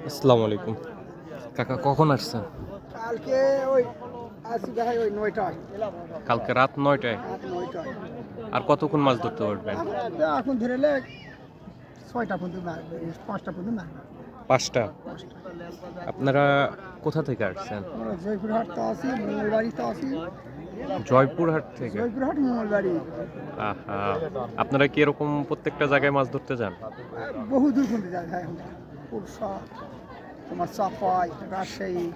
আসসালামু আলাইকুম কাকা, কখন আসছেন? কালকে ওই আসি ভাই ওই 9টায়, কালকে রাত 9টায়। রাত 9টায়। আর কতক্ষণ মাছ ধরতে পারবেন? এখন ধরে এলে 6টা পর্যন্ত মারবে, 5টা পর্যন্ত মারবে। 5টা। 5টা। আপনারা কোথা থেকে আসছেন? আমরা জয়পুরহাট তো আছি, মঙ্গলবাড়ি তো আছি। জয়পুরহাট থেকে। জয়পুরহাট মঙ্গলবাড়ি আহা, আপনারা কি এরকম প্রত্যেকটা জায়গায় মাছ ধরতে যান? বহু দূর পর্যন্ত যায় ভাই আমরা। পুরসা, তোমার চাপাই, রাজশাহী,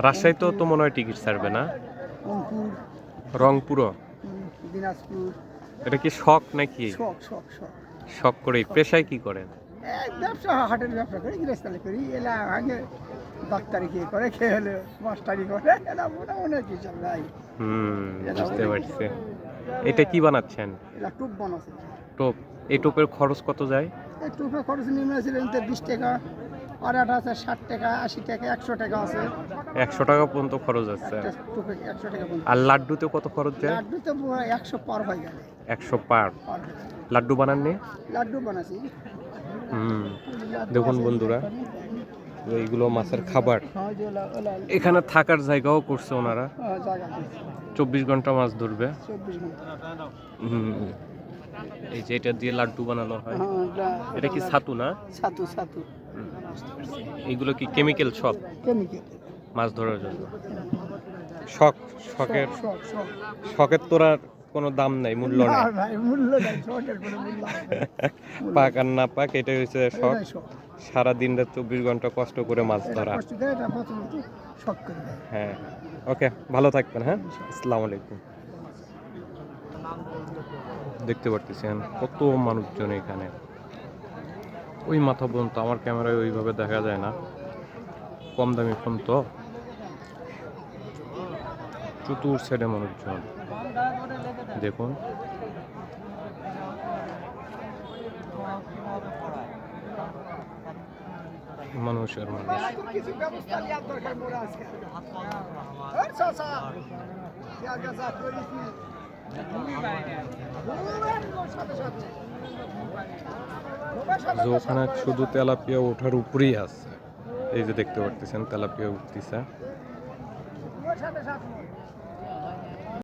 রাজশাহীতেও তো মনে হয় টিকিট ছাড়বে না? রংপুর, রংপুরও? দিনাজপুর। এটা কি শখ নাকি? শখ শখ শখ। শখ করেই। পেশায় কি করেন? ব্যবসা, হাটের ব্যবসা করি, গৃহস্থালি করি। এলা আগে ডাক্তারি কে করে, খেয়ে হলে মাস্টারি করে, এলা মোটামুটি কিছু নাই। বুঝতে পারছি। এটা কি বানাচ্ছেন? এলা টুপ বানাচ্ছে। টোপ। এই টোপের খরচ কত যায়? এই টুপে খরচ নেমে ছিলেন 20 টাকা, আর একটা আছে 60 টাকা, 80 টাকা, 100 টাকা আছে। 100 টাকা পর্যন্ত খরচ আছে। একটা টুপে 100 টাকা পর্যন্ত। আর লাড্ডুতে কত খরচ যায়? লাড্ডু তো 100 পার হয়ে গেলে। 100 পার। পার হয়ে গেলে। লাড্ডু বানাননি? লাড্ডু বানাচ্ছি। দেখুন বন্ধুরা, এইগুলো মাছের খাবার। হ্যাঁ, যে এখানে থাকার জায়গাও করছে ওনারা। জায়গা আছে। 24 ঘন্টা মাছ ধরবে। 24 ঘন্টা। হুম, এই যে এটা দিয়ে লাড্ডু বানানো হয়। হ্যাঁ, এটা কি ছাতু না? ছাতু ছাতু। এইগুলো কি কেমিক্যাল সব কেমিক্যাল। মাছ ধরার জন্য? শখ, শখের শখ শখ। শখের তোরার কোনো দাম নাই, মূল্য না নাই। ভাই, মূল্য নাই, শখের কোনো মূল্য নাই। পাক আর না পাক, এটাই হচ্ছে শখ। এটাই শখ। সারাদিন রাত 24 ঘন্টা কষ্ট করে মাছ এটা ধরা। কষ্ট করে, এটা প্রথমত শখ করে দেয়। হ্যাঁ, ওকে, ভালো থাকবেন। হ্যাঁ, আসসালামু আলাইকুম। দেখতে পারতেছেন কত মানুষজন এখানে। ওই মাথা পর্যন্ত, আমার ক্যামেরায় ওইভাবে দেখা যায় না, কম দামি ফোন তো। চতুর সাইডে মানুষজন দেখুন। মানুষ আর মানুষ। কিছু ব্যবস্থা নেওয়ার দরকার মনে আছে। আর চাচা, যা যা করিস নি। যে ওখানে শুধু তেলাপিয়া ওঠার উপরেই আছে। এই যে দেখতে পারতেছেন তেলাপিয়া উঠতেছে।